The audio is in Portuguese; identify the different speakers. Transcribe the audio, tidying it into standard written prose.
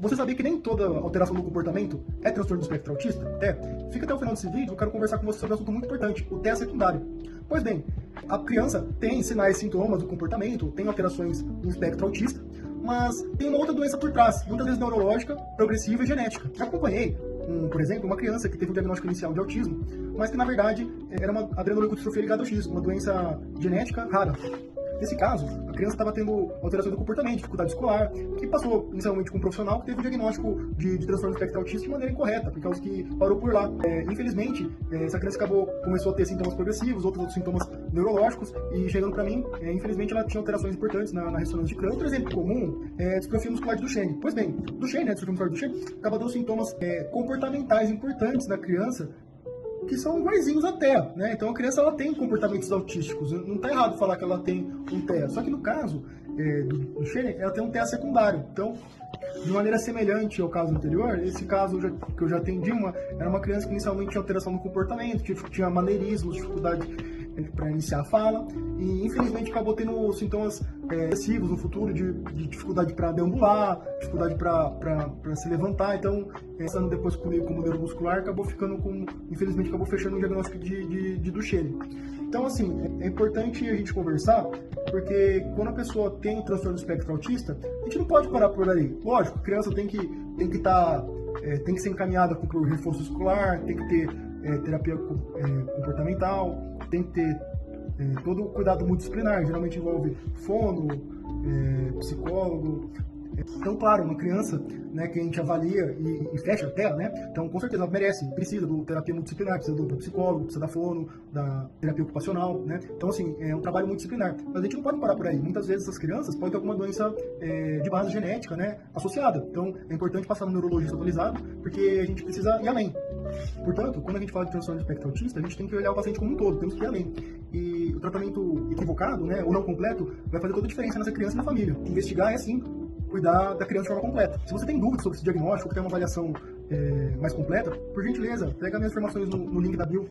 Speaker 1: Você sabia que nem toda alteração do comportamento é transtorno do espectro autista? Fica até o final desse vídeo, eu quero conversar com você sobre um assunto muito importante, o TEA secundário. Pois bem, a criança tem sinais e sintomas do comportamento, tem alterações no espectro autista, mas tem uma outra doença por trás, muitas vezes neurológica, progressiva e genética. Eu acompanhei, por exemplo, uma criança que teve um diagnóstico inicial de autismo, mas que na verdade era uma adrenoleucodistrofia ligada ao X, uma doença genética rara. Nesse caso, a criança estava tendo alterações do comportamento, dificuldade escolar, que passou inicialmente com um profissional que teve o diagnóstico de transtorno do espectro autista de maneira incorreta, por causa que parou por lá. Infelizmente, essa criança começou a ter sintomas progressivos, outros sintomas neurológicos, e chegando para mim, infelizmente ela tinha alterações importantes na ressonância de crânio. Outro exemplo comum é a distrofia muscular de Duchenne. Pois bem, Duchenne, a distrofia muscular de Duchenne, acaba dando sintomas comportamentais importantes na criança, que são iguaizinhos a TEA, né? Então a criança ela tem comportamentos autísticos, não está errado falar que ela tem um TEA, só que no caso do Duchenne, ela tem um TEA secundário. Então, de maneira semelhante ao caso anterior, esse caso que eu já atendi, era uma criança que inicialmente tinha alteração no comportamento, tinha maneirismos, dificuldade para iniciar a fala, e infelizmente acabou tendo sintomas agressivos no futuro, de dificuldade para deambular, dificuldade para se levantar. Então, estando depois comigo como neuromuscular, infelizmente acabou fechando um diagnóstico de Duchenne. Então, assim, é importante a gente conversar, porque quando a pessoa tem o transtorno do espectro autista, a gente não pode parar por aí. Lógico, a criança tem que ser encaminhada para o reforço escolar, tem que ter terapia comportamental, tem que ter todo o cuidado multidisciplinar, geralmente envolve fono, psicólogo. Então, claro, uma criança, né, que a gente avalia e fecha a tela, né? Então, com certeza, ela precisa de terapia multidisciplinar, precisa do psicólogo, precisa da fono, da terapia ocupacional, né? Então, assim, é um trabalho multidisciplinar. Mas a gente não pode parar por aí. Muitas vezes essas crianças podem ter alguma doença de base genética, né, associada. Então, é importante passar no neurologista atualizado, porque a gente precisa ir além. Portanto, quando a gente fala de transtorno de espectro autista, a gente tem que olhar o paciente como um todo, temos que ir além. E o tratamento equivocado, né, ou não completo, vai fazer toda a diferença nessa criança e na família. Investigar é, sim, cuidar da criança de forma completa. Se você tem dúvidas sobre esse diagnóstico, quer uma avaliação mais completa, por gentileza, pega minhas informações no link da bio.